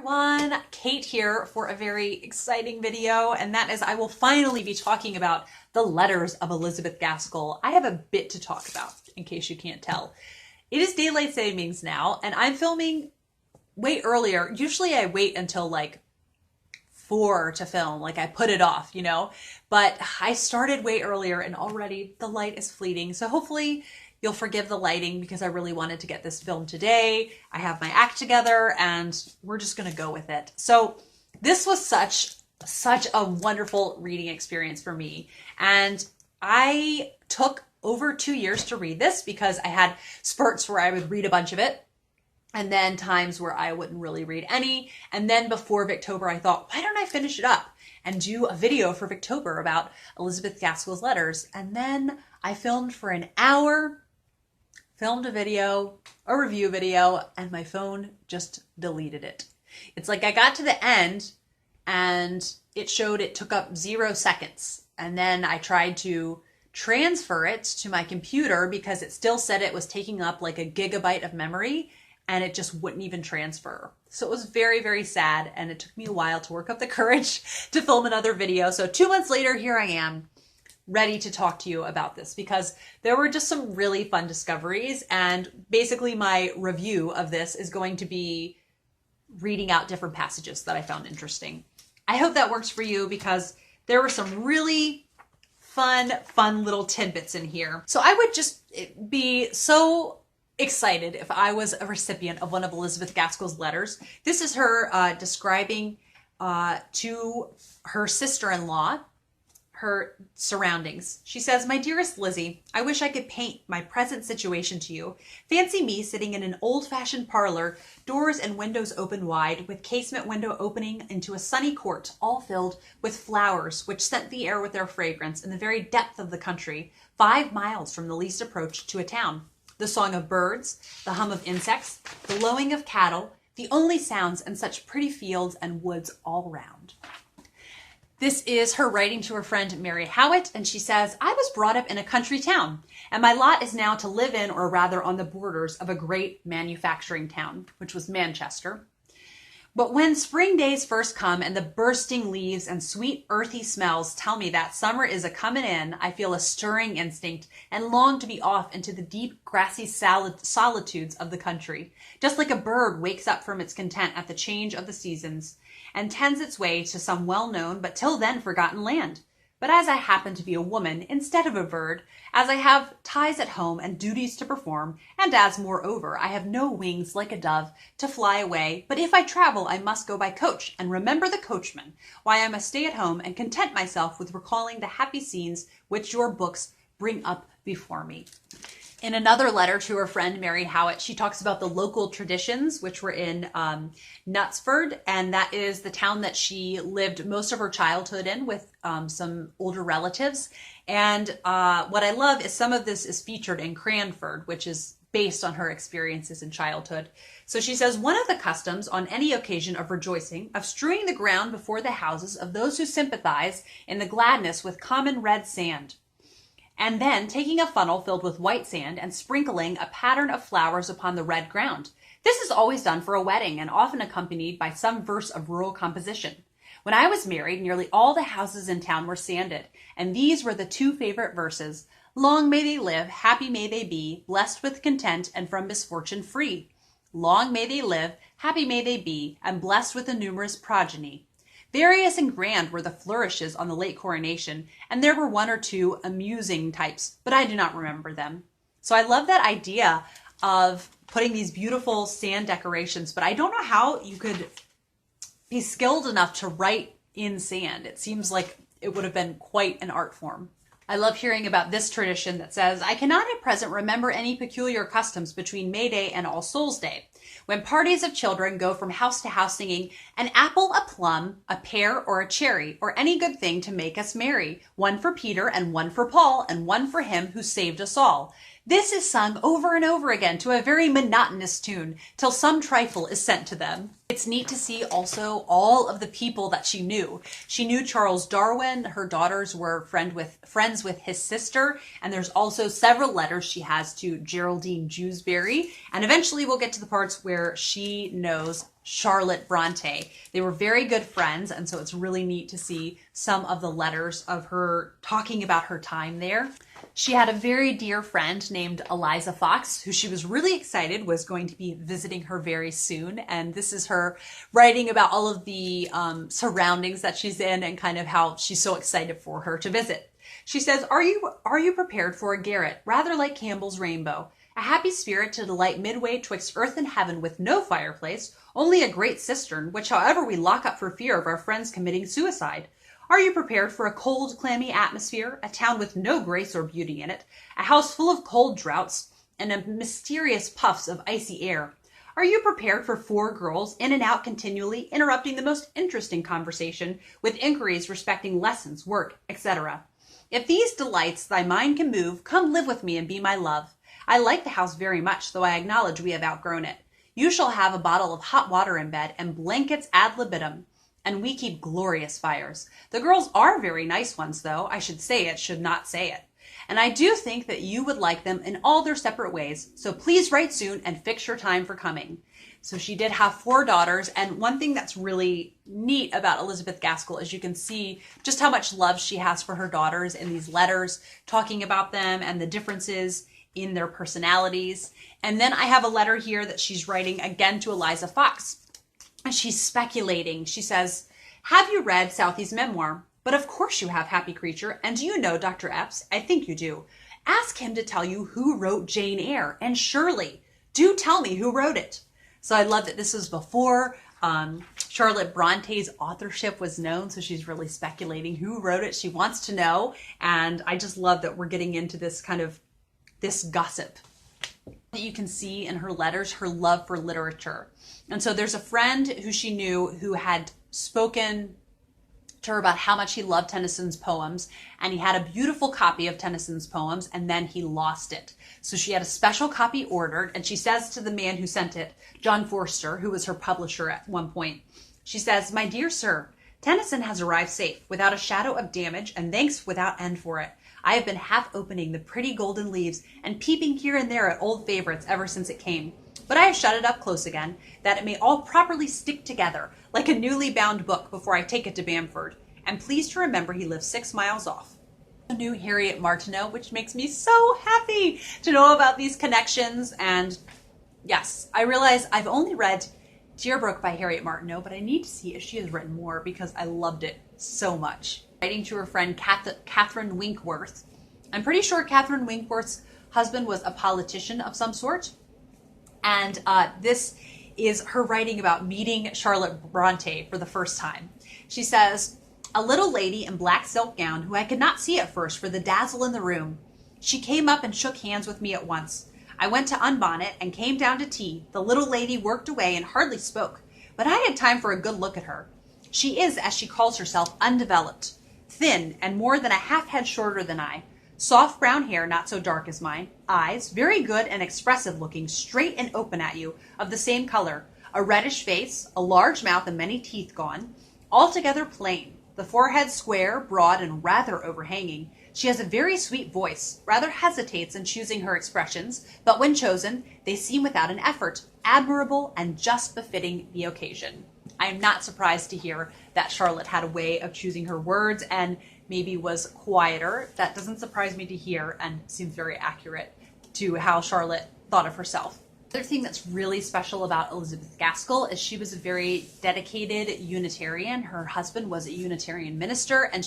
Everyone, Kate here for a very exciting video, and that is I will finally be talking about the letters of Elizabeth Gaskell. I have a bit to talk about, in case you can't tell. It is daylight savings now, and I'm filming way earlier. Usually I wait until like 4 to film, like I put it off, but I started way earlier and already the light is fleeting. So hopefully you'll forgive the lighting because I really wanted to get this filmed today. I have my act together and we're just gonna go with it. So this was such a wonderful reading experience for me. And I took over 2 years to read this because I had spurts where I would read a bunch of it and then times where I wouldn't really read any. And then before Victober, I thought, why don't I finish it up and do a video for Victober about Elizabeth Gaskell's letters? And then I filmed for an hour, filmed a video, a review video, and my phone just deleted it. It's like I got to the end and it showed it took up 0 seconds. And then I tried to transfer it to my computer because it still said it was taking up like a gigabyte of memory and it just wouldn't even transfer. So it was very, very sad. And it took me a while to work up the courage to film another video. So 2 months later, here I am, ready to talk to you about this because there were just some really fun discoveries. And basically my review of this is going to be reading out different passages that I found interesting. I hope that works for you because there were some really fun little tidbits in here. So I would just be so excited if I was a recipient of one of Elizabeth Gaskell's letters. This is her describing to her sister-in-law her surroundings. She says, "My dearest Lizzie, I wish I could paint my present situation to you. Fancy me sitting in an old-fashioned parlor, doors and windows open wide, with casement window opening into a sunny court, all filled with flowers which scent the air with their fragrance in the very depth of the country, 5 miles from the least approach to a town. The song of birds, the hum of insects, the lowing of cattle, the only sounds, and such pretty fields and woods all round." This is her writing to her friend Mary Howitt, and she says, "I was brought up in a country town, and my lot is now to live in, or rather on the borders of a great manufacturing town," which was Manchester. "But when spring days first come and the bursting leaves and sweet earthy smells tell me that summer is a-comin' in, I feel a stirring instinct and long to be off into the deep grassy solitudes of the country, just like a bird wakes up from its content at the change of the seasons and tends its way to some well-known but till then forgotten land. But as I happen to be a woman instead of a bird, as I have ties at home and duties to perform, and as, moreover, I have no wings like a dove to fly away, but if I travel I must go by coach, and remember the coachman, why I must stay at home and content myself with recalling the happy scenes which your books bring up before me." In another letter to her friend Mary Howitt, she talks about the local traditions, which were in Knutsford, and that is the town that she lived most of her childhood in with some older relatives. And what I love is some of this is featured in Cranford, which is based on her experiences in childhood. So she says, "One of the customs on any occasion of rejoicing, of strewing the ground before the houses of those who sympathize in the gladness with common red sand, and then taking a funnel filled with white sand and sprinkling a pattern of flowers upon the red ground. This is always done for a wedding and often accompanied by some verse of rural composition. When I was married, nearly all the houses in town were sanded, and these were the 2 favorite verses. Long may they live, happy may they be, blessed with content and from misfortune free. Long may they live, happy may they be, and blessed with a numerous progeny. Various and grand were the flourishes on the late coronation, and there were 1 or 2 amusing types, but I do not remember them." So I love that idea of putting these beautiful sand decorations, but I don't know how you could be skilled enough to write in sand. It seems like it would have been quite an art form. I love hearing about this tradition that says, "I cannot at present remember any peculiar customs between May Day and All Souls Day, when parties of children go from house to house singing, an apple, a plum, a pear, or a cherry, or any good thing to make us merry, one for Peter, and one for Paul, and one for him who saved us all. This is sung over and over again to a very monotonous tune till some trifle is sent to them. It's neat to see also all of the people that she knew. She knew Charles Darwin. Her daughters were friends with his sister. And there's also several letters she has to Geraldine Dewsbury. And eventually we'll get to the parts where she knows Charlotte Brontë. They were very good friends, and so it's really neat to see some of the letters of her talking about her time there. She had a very dear friend named Eliza Fox, who she was really excited was going to be visiting her very soon. And this is her writing about all of the surroundings that she's in and kind of how she's so excited for her to visit. She says, Are you prepared for a garret, rather like Campbell's rainbow? A happy spirit to delight midway twixt earth and heaven, with no fireplace, only a great cistern, which however we lock up for fear of our friends committing suicide. Are you prepared for a cold, clammy atmosphere, a town with no grace or beauty in it, a house full of cold draughts, and a mysterious puffs of icy air? Are you prepared for 4 girls in and out continually, interrupting the most interesting conversation with inquiries respecting lessons, work, etc.? If these delights thy mind can move, come live with me and be my love. I like the house very much, though I acknowledge we have outgrown it. You shall have a bottle of hot water in bed and blankets ad libitum, and we keep glorious fires. The girls are very nice ones, though. I should say it, should not say it. And I do think that you would like them in all their separate ways, so please write soon and fix your time for coming. So she did have 4 daughters, and one thing that's really neat about Elizabeth Gaskell is you can see just how much love she has for her daughters in these letters, talking about them and the differences in their personalities. And then I have a letter here that she's writing again to Eliza Fox. And she's speculating. She says, have you read Southey's memoir? But of course you have, happy creature. And do you know Dr. Epps? I think you do. Ask him to tell you who wrote Jane Eyre. And surely, do tell me who wrote it. So I love that this was before Charlotte Bronte's authorship was known. So she's really speculating who wrote it. She wants to know. And I just love that we're getting into this kind of this gossip. You can see in her letters her love for literature. And so there's a friend who she knew who had spoken to her about how much he loved Tennyson's poems, and he had a beautiful copy of Tennyson's poems, and then he lost it. So she had a special copy ordered, and she says to the man who sent it, John Forster, who was her publisher at one point, she says, my dear sir, Tennyson has arrived safe, without a shadow of damage, and thanks without end for it. I have been half opening the pretty golden leaves and peeping here and there at old favorites ever since it came. But I have shut it up close again, that it may all properly stick together, like a newly bound book, before I take it to Bamford. And please to remember he lives 6 miles off. I knew Harriet Martineau, which makes me so happy to know about these connections. And yes, I realize I've only read Deerbrook by Harriet Martineau, but I need to see if she has written more because I loved it so much. Writing to her friend Catherine Winkworth. I'm pretty sure Catherine Winkworth's husband was a politician of some sort. And this is her writing about meeting Charlotte Brontë for the first time. She says, a little lady in black silk gown who I could not see at first for the dazzle in the room. She came up and shook hands with me at once. I went to unbonnet and came down to tea. The little lady worked away and hardly spoke, but I had time for a good look at her. She is, as she calls herself, undeveloped, thin, and more than a half head shorter than I. Soft brown hair, not so dark as mine. Eyes, very good and expressive looking, straight and open at you, of the same color. A reddish face, a large mouth and many teeth gone. Altogether plain. The forehead square, broad, and rather overhanging. She has a very sweet voice, rather hesitates in choosing her expressions, but when chosen, they seem without an effort, admirable and just befitting the occasion. I am not surprised to hear that Charlotte had a way of choosing her words and maybe was quieter. That doesn't surprise me to hear and seems very accurate to how Charlotte thought of herself. Another thing that's really special about Elizabeth Gaskell is she was a very dedicated Unitarian. Her husband was a Unitarian minister, and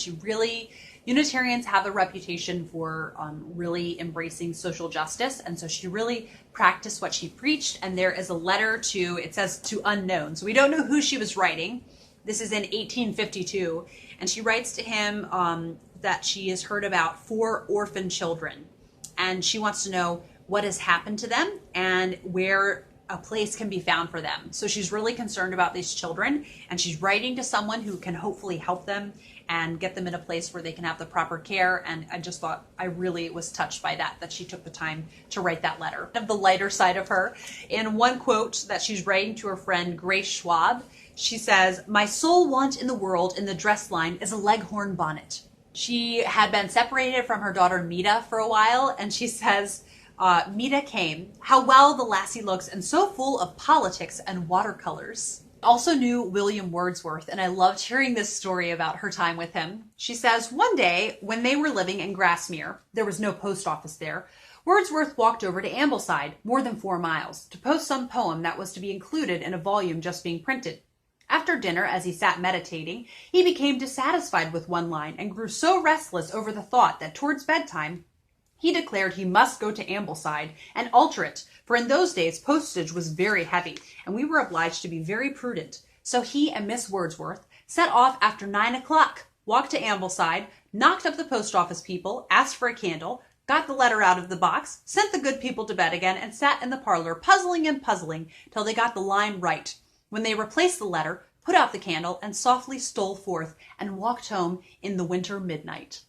Unitarians have a reputation for really embracing social justice, and so she really practiced what she preached. And there is a letter to, it says to unknown, so we don't know who she was writing. This is in 1852, and she writes to him that she has heard about 4 orphan children, and she wants to know what has happened to them and where a place can be found for them. So she's really concerned about these children, and she's writing to someone who can hopefully help them and get them in a place where they can have the proper care. And I just thought I really was touched by that she took the time to write that letter. Of the lighter side of her, in one quote that she's writing to her friend Grace Schwab, she says, "My sole want in the world in the dress line is a leghorn bonnet." She had been separated from her daughter Mita for a while, and she says, Mita came. How well the lassie looks, and so full of politics and watercolors. Also knew William Wordsworth, and I loved hearing this story about her time with him. She says, one day when they were living in Grasmere, there was no post office there, Wordsworth walked over to Ambleside, more than 4 miles, to post some poem that was to be included in a volume just being printed. After dinner, as he sat meditating, he became dissatisfied with one line and grew so restless over the thought that towards bedtime he declared he must go to Ambleside and alter it, for in those days postage was very heavy, and we were obliged to be very prudent. So he and Miss Wordsworth set off after 9 o'clock, walked to Ambleside, knocked up the post office people, asked for a candle, got the letter out of the box, sent the good people to bed again, and sat in the parlor puzzling and puzzling till they got the line right, when they replaced the letter, put out the candle, and softly stole forth and walked home in the winter midnight.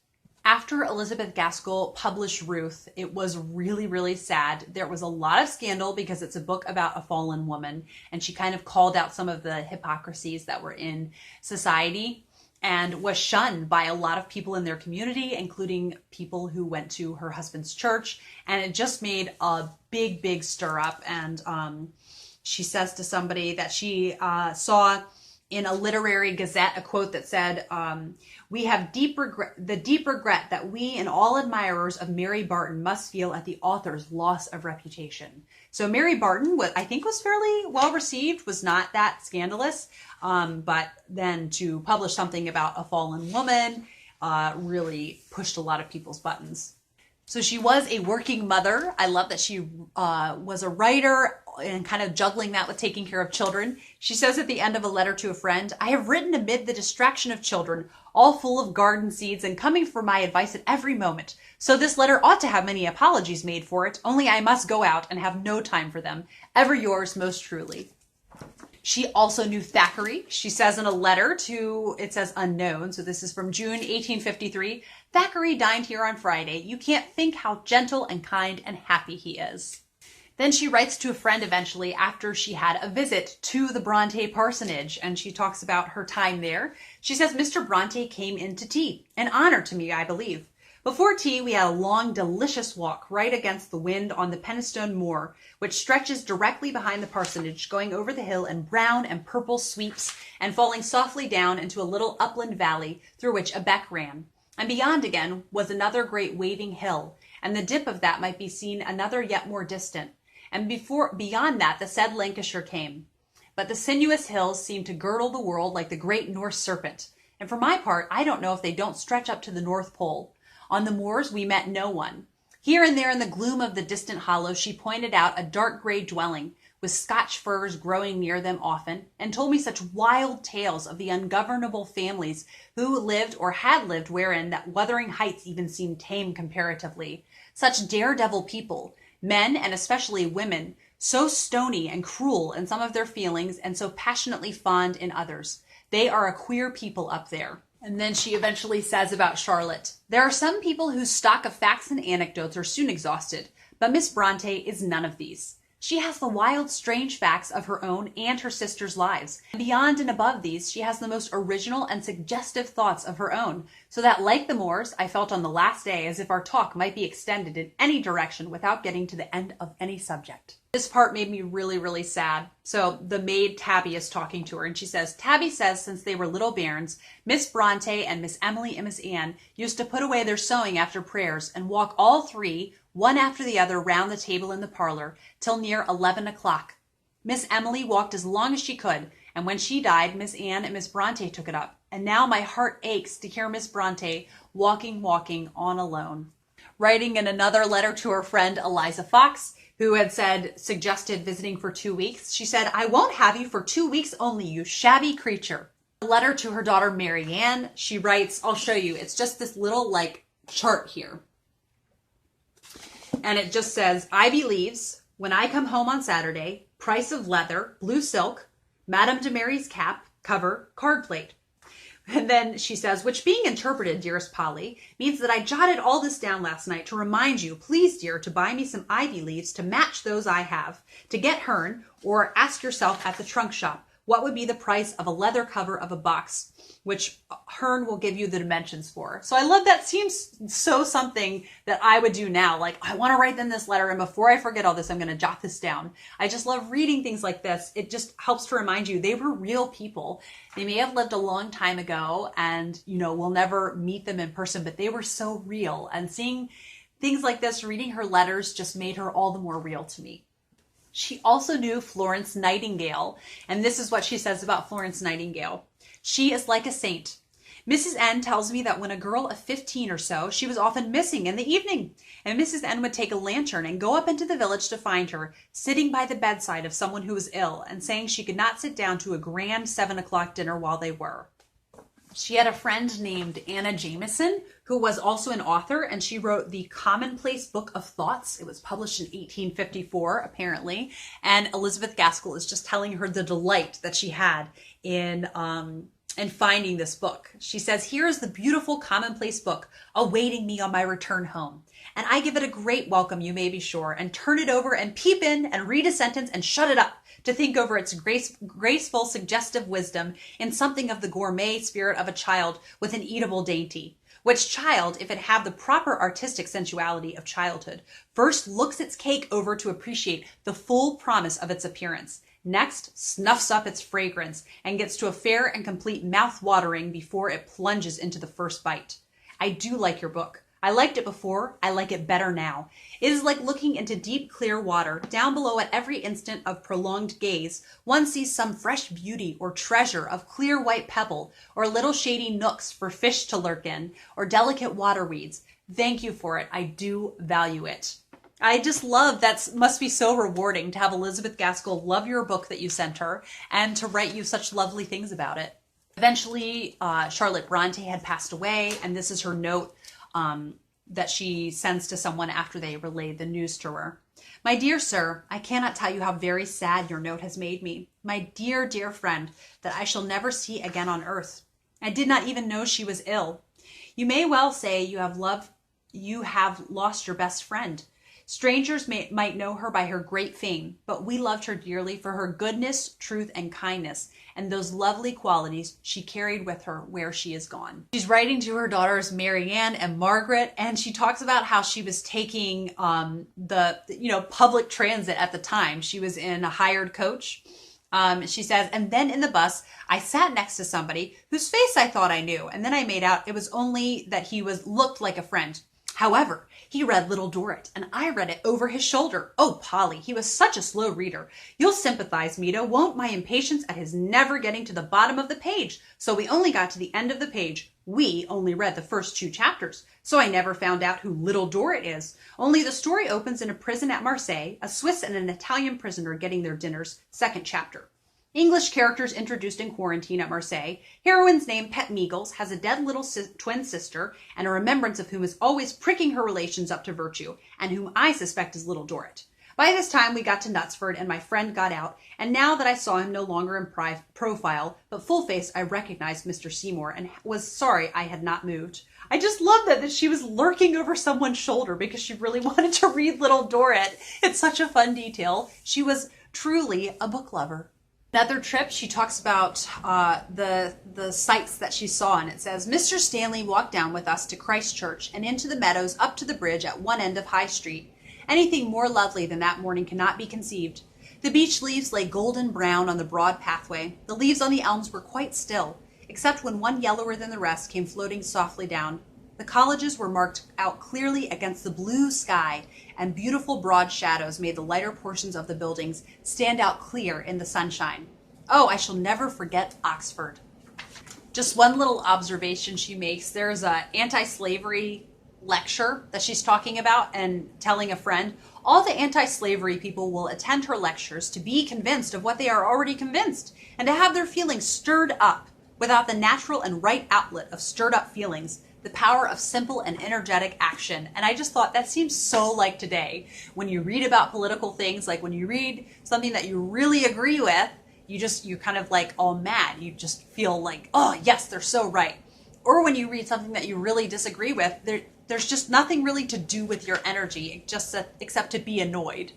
After Elizabeth Gaskell published Ruth, it was really, really sad. There was a lot of scandal because it's a book about a fallen woman, and she kind of called out some of the hypocrisies that were in society and was shunned by a lot of people in their community, including people who went to her husband's church, and it just made a big, big stir up. And she says to somebody that she saw in a literary gazette a quote that said, "We have the deep regret that we and all admirers of Mary Barton must feel at the author's loss of reputation." So Mary Barton, what I think was fairly well received, was not that scandalous, but then to publish something about a fallen woman really pushed a lot of people's buttons. So she was a working mother. I love that she was a writer and kind of juggling that with taking care of children. She says at the end of a letter to a friend, "I have written amid the distraction of children, all full of garden seeds and coming for my advice at every moment. So this letter ought to have many apologies made for it, only I must go out and have no time for them. Ever yours most truly." She also knew Thackeray. She says in a letter to, it says unknown, so this is from June 1853, "Thackeray dined here on Friday. You can't think how gentle and kind and happy he is." Then she writes to a friend eventually after she had a visit to the Brontë parsonage, and she talks about her time there. She says, "Mr. Brontë came in to tea, an honor to me, I believe. Before tea, we had a long, delicious walk right against the wind on the Penistone Moor, which stretches directly behind the parsonage, going over the hill in brown and purple sweeps and falling softly down into a little upland valley through which a beck ran. And beyond again was another great waving hill, and the dip of that might be seen another yet more distant. And beyond that, the said Lancashire came. But the sinuous hills seemed to girdle the world like the great Norse serpent. And for my part, I don't know if they don't stretch up to the North Pole. On the moors, we met no one. Here and there in the gloom of the distant hollows, she pointed out a dark gray dwelling, with Scotch firs growing near them often, and told me such wild tales of the ungovernable families who lived or had lived wherein that Wuthering Heights even seemed tame comparatively. Such daredevil people, men and especially women, so stony and cruel in some of their feelings and so passionately fond in others. They are a queer people up there. And then she eventually says about Charlotte, "There are some people whose stock of facts and anecdotes are soon exhausted, but Miss Brontë is none of these. She has the wild, strange facts of her own and her sisters' lives. And beyond and above these, she has the most original and suggestive thoughts of her own, so that, like the Moors, I felt on the last day as if our talk might be extended in any direction without getting to the end of any subject." This part made me really, really sad. So the maid Tabby is talking to her, and she says, "Tabby says since they were little bairns, Miss Brontë and Miss Emily and Miss Anne used to put away their sewing after prayers and walk all three, one after the other, round the table in the parlor till near 11 o'clock. Miss Emily walked as long as she could, and when she died, Miss Anne and Miss Brontë took it up. And now my heart aches to hear Miss Brontë walking on alone." Writing in another letter to her friend Eliza Fox, who had suggested visiting for 2 weeks, she said, "I won't have you for 2 weeks only, you shabby creature." A letter to her daughter Mary Ann, she writes, I'll show you, it's just this little chart here. And it just says, "I believes, when I come home on Saturday, price of leather, blue silk, Madame de Mary's cap, cover, card plate. And then she says, which being interpreted, dearest Polly, means that I jotted all this down last night to remind you, please, dear, to buy me some ivy leaves to match those I have, to get Hearn, or ask yourself at the trunk shop, what would be the price of a leather cover of a box, which Hearn will give you the dimensions for. So I love that. Seems so something that I would do now. Like, I want to write them this letter, and before I forget all this, I'm going to jot this down. I just love reading things like this. It just helps to remind you they were real people. They may have lived a long time ago, and, you know, we'll never meet them in person, but they were so real. And seeing things like this, reading her letters, just made her all the more real to me. She also knew Florence Nightingale, and this is what she says about Florence Nightingale. She is like a saint. Mrs. N tells me that when a girl of 15 or so, she was often missing in the evening, and Mrs. N would take a lantern and go up into the village to find her, sitting by the bedside of someone who was ill, and saying she could not sit down to a grand 7 o'clock dinner while they were. She had a friend named Anna Jameson, who was also an author, and she wrote the Commonplace Book of Thoughts. It was published in 1854, apparently. And Elizabeth Gaskell is just telling her the delight that she had in finding this book. She says, here is the beautiful commonplace book awaiting me on my return home. And I give it a great welcome, you may be sure, and turn it over and peep in and read a sentence and shut it up, to think over its graceful, suggestive wisdom in something of the gourmet spirit of a child with an eatable dainty, which child, if it have the proper artistic sensuality of childhood, first looks its cake over to appreciate the full promise of its appearance, next snuffs up its fragrance, and gets to a fair and complete mouth-watering before it plunges into the first bite. I do like your book. I liked it before, I like it better now. It is like looking into deep, clear water. Down below at every instant of prolonged gaze, one sees some fresh beauty or treasure of clear white pebble, or little shady nooks for fish to lurk in, or delicate water weeds. Thank you for it. I do value it. I just love that. Must be so rewarding to have Elizabeth Gaskell love your book that you sent her and to write you such lovely things about it. Eventually, Charlotte Brontë had passed away, and this is her note that she sends to someone after they relayed the news to her. My dear sir, I cannot tell you how very sad your note has made me. My dear, dear friend that I shall never see again on earth. I did not even know she was ill. You may well say you have lost your best friend. Strangers might know her by her great fame, but we loved her dearly for her goodness, truth, and kindness, and those lovely qualities she carried with her where she is gone. She's writing to her daughters Marianne and Margaret, and she talks about how she was taking the public transit at the time. She was in a hired coach. She says, and then in the bus, I sat next to somebody whose face I thought I knew, and then I made out it was only that he looked like a friend. However, he read Little Dorrit, and I read it over his shoulder. Oh, Polly, he was such a slow reader. You'll sympathize, Meta, won't, my impatience at his never getting to the bottom of the page. So we only got to the end of the page. We only read the first 2 chapters, so I never found out who Little Dorrit is. Only the story opens in a prison at Marseille, a Swiss and an Italian prisoner getting their dinners, 2nd chapter. English characters introduced in quarantine at Marseille. Heroine's name, Pet Meagles, has a dead little twin sister, and a remembrance of whom is always pricking her relations up to virtue, and whom I suspect is Little Dorrit. By this time, we got to Knutsford, and my friend got out, and now that I saw him no longer in profile, but full-faced, I recognized Mr. Seymour, and was sorry I had not moved. I just love that she was lurking over someone's shoulder because she really wanted to read Little Dorrit. It's such a fun detail. She was truly a book lover. Another trip, she talks about the sights that she saw, and it says, Mr. Stanley walked down with us to Christchurch and into the meadows up to the bridge at one end of High Street. Anything more lovely than that morning cannot be conceived. The beech leaves lay golden brown on the broad pathway. The leaves on the elms were quite still, except when one yellower than the rest came floating softly down. The colleges were marked out clearly against the blue sky, and beautiful broad shadows made the lighter portions of the buildings stand out clear in the sunshine. Oh, I shall never forget Oxford. Just one little observation she makes. There's an anti-slavery lecture that she's talking about and telling a friend. All the anti-slavery people will attend her lectures to be convinced of what they are already convinced, and to have their feelings stirred up without the natural and right outlet of stirred up feelings, the power of simple and energetic action. And I just thought that seems so like today. When you read about political things, like when you read something that you really agree with, you're kind of like all mad. You just feel like, oh yes, they're so right. Or when you read something that you really disagree with, there's just nothing really to do with your energy, except to be annoyed.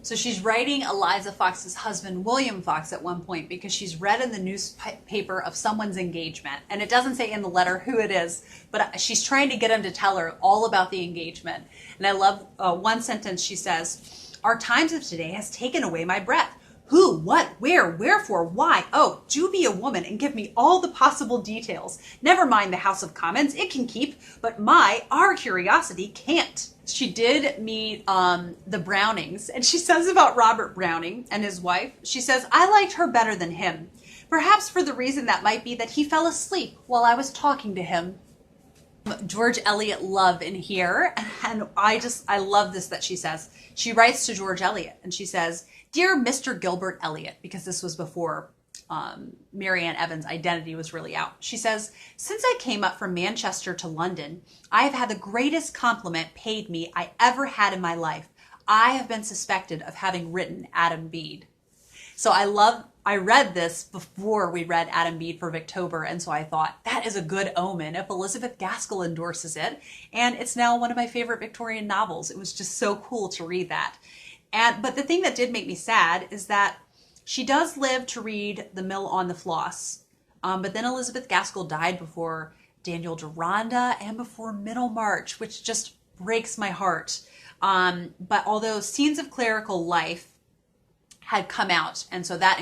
So she's writing Eliza Fox's husband, William Fox, at one point because she's read in the newspaper of someone's engagement. And it doesn't say in the letter who it is, but she's trying to get him to tell her all about the engagement. And I love one sentence she says, "Our times of today has taken away my breath. Who, what, where, wherefore, why? Oh, do be a woman and give me all the possible details. Never mind the House of Commons, it can keep, but our curiosity can't." She did meet the Brownings, and she says about Robert Browning and his wife, she says, "I liked her better than him. Perhaps for the reason that might be that he fell asleep while I was talking to him." George Eliot love in here, and I love this that she says. She writes to George Eliot, and she says, "Dear Mr. Gilbert Elliot," because this was before Marianne Evans' identity was really out. She says, "Since I came up from Manchester to London, I have had the greatest compliment paid me I ever had in my life. I have been suspected of having written Adam Bede." So I read this before we read Adam Bede for Victober, and so I thought that is a good omen if Elizabeth Gaskell endorses it, and it's now one of my favorite Victorian novels. It was just so cool to read that. But the thing that did make me sad is that she does live to read The Mill on the Floss, but then Elizabeth Gaskell died before Daniel Deronda and before Middlemarch, which just breaks my heart. But although Scenes of Clerical Life had come out, and so that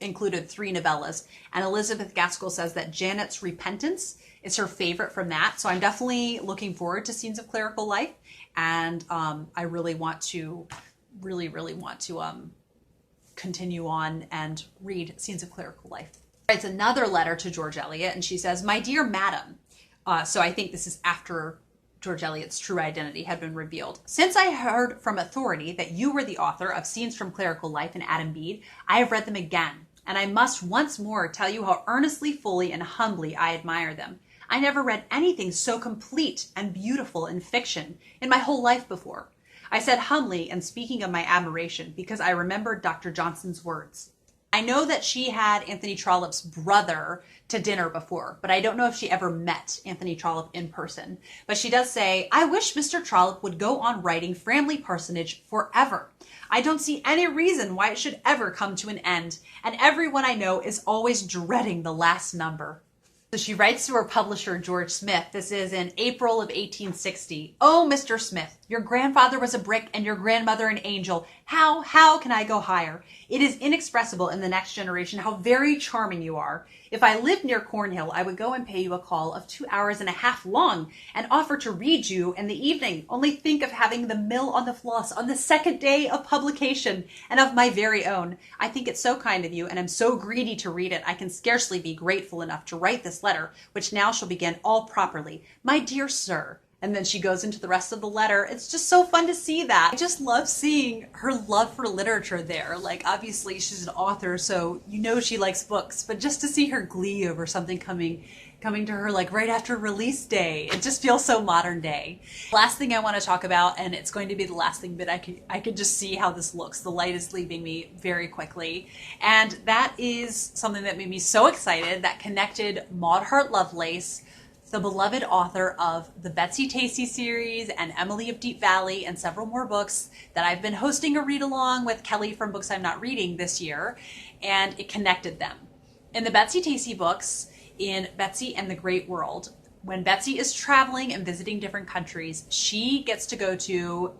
included 3 novellas, and Elizabeth Gaskell says that Janet's Repentance is her favorite from that. So I'm definitely looking forward to Scenes of Clerical Life, and I really want to continue on and read Scenes of Clerical Life. Writes another letter to George Eliot, and she says, "My dear madam," so I think this is after George Eliot's true identity had been revealed. "Since I heard from authority that you were the author of Scenes from Clerical Life and Adam Bede, I have read them again, and I must once more tell you how earnestly, fully, and humbly I admire them. I never read anything so complete and beautiful in fiction in my whole life before. I said humbly and speaking of my admiration because I remembered Dr. Johnson's words. I know that she had Anthony Trollope's brother to dinner before, but I don't know if she ever met Anthony Trollope in person. But she does say, I wish Mr. Trollope would go on writing Framley Parsonage forever. I don't see any reason why it should ever come to an end, and everyone I know is always dreading the last number." So she writes to her publisher, George Smith. This is in April of 1860. "Oh, Mr. Smith, your grandfather was a brick and your grandmother an angel. How can I go higher? It is inexpressible in the next generation how very charming you are. If I lived near Cornhill, I would go and pay you a call of 2 hours and a half long and offer to read you in the evening. Only think of having The Mill on the Floss on the second day of publication, and of my very own. I think it so kind of you, and am so greedy to read it, I can scarcely be grateful enough to write this letter, which now shall begin all properly. My dear sir," and then she goes into the rest of the letter. It's just so fun to see that. I just love seeing her love for literature there. Like, obviously she's an author, so you know she likes books, but just to see her glee over something coming to her like right after release day, it just feels so modern day. Last thing I want to talk about, and it's going to be the last thing, but I could just see how this looks. The light is leaving me very quickly, and that is something that made me so excited, that connected Maud Hart Lovelace, the beloved author of the Betsy Tacy series and Emily of Deep Valley and several more books, that I've been hosting a read-along with Kelly from Books I'm Not Reading this year, and it connected them. In the Betsy Tacy books, in Betsy and the Great World, when Betsy is traveling and visiting different countries, she gets to go to,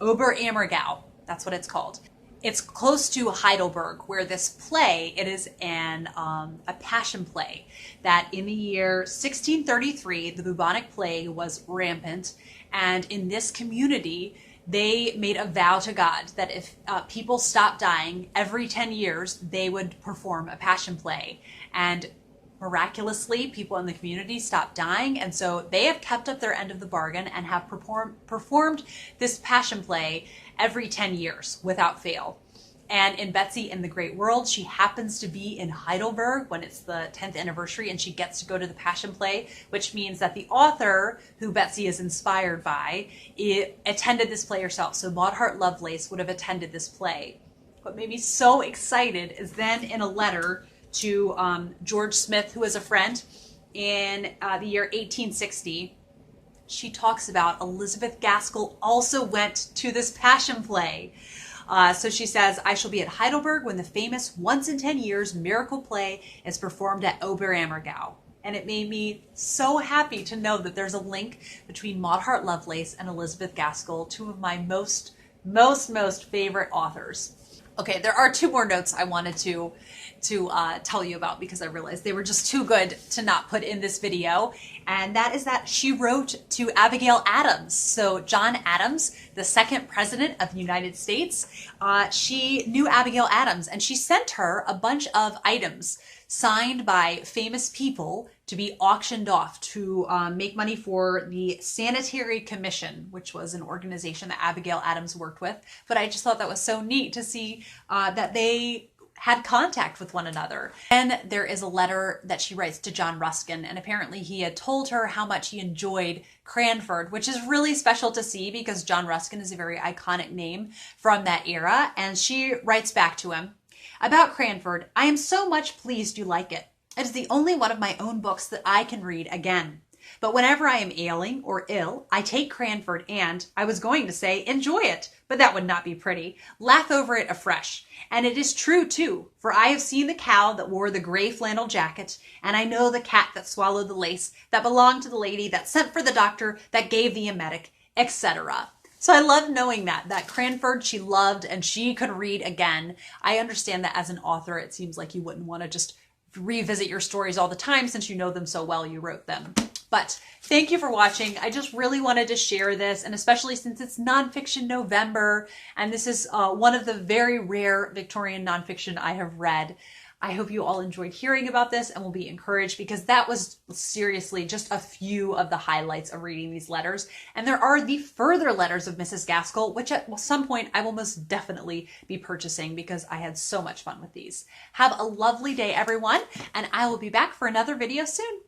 Oberammergau. That's what it's called. It's close to Heidelberg, where this play, it is a passion play, that in the year 1633, the bubonic plague was rampant, and in this community, they made a vow to God that if people stopped dying every 10 years, they would perform a passion play. And miraculously, people in the community stopped dying, and so they have kept up their end of the bargain and have performed this passion play every 10 years without fail. And in Betsy in the Great World, she happens to be in Heidelberg when it's the 10th anniversary, and she gets to go to the passion play, which means that the author, who Betsy is inspired by, attended this play herself. So Maud Hart Lovelace would have attended this play. what made me so excited is then in a letter to George Smith, who was a friend, in the year 1860, she talks about Elizabeth Gaskell also went to this passion play. So she says, I shall be at Heidelberg when the famous once in 10 years miracle play is performed at Oberammergau. And it made me so happy to know that there's a link between Maud Hart Lovelace and Elizabeth Gaskell, two of my most favorite authors. Okay, there are two more notes I wanted to tell you about because I realized they were just too good to not put in this video. And that is that she wrote to Abigail Adams. So John Adams, the second president of the United States, she knew Abigail Adams and she sent her a bunch of items signed by famous people to be auctioned off to make money for the Sanitary Commission, which was an organization that Abigail Adams worked with. But I just thought that was so neat to see that they had contact with one another. And there is a letter that she writes to John Ruskin, and apparently he had told her how much he enjoyed Cranford, which is really special to see because John Ruskin is a very iconic name from that era. And she writes back to him, about Cranford, I am so much pleased you like it. It is the only one of my own books that I can read again. But whenever I am ailing or ill, I take Cranford and, I was going to say, enjoy it, but that would not be pretty, laugh over it afresh. And it is true too, for I have seen the cow that wore the gray flannel jacket, and I know the cat that swallowed the lace that belonged to the lady that sent for the doctor that gave the emetic, etc. So I love knowing that Cranford she loved and she could read again. I understand that as an author, it seems like you wouldn't want to just revisit your stories all the time since you know them so well, you wrote them. But thank you for watching. I just really wanted to share this, and especially since it's Nonfiction November, and this is one of the very rare Victorian nonfiction I have read. I hope you all enjoyed hearing about this and will be encouraged because that was seriously just a few of the highlights of reading these letters. And there are the further letters of Mrs. Gaskell, which at some point I will most definitely be purchasing because I had so much fun with these. Have a lovely day, everyone, and I will be back for another video soon.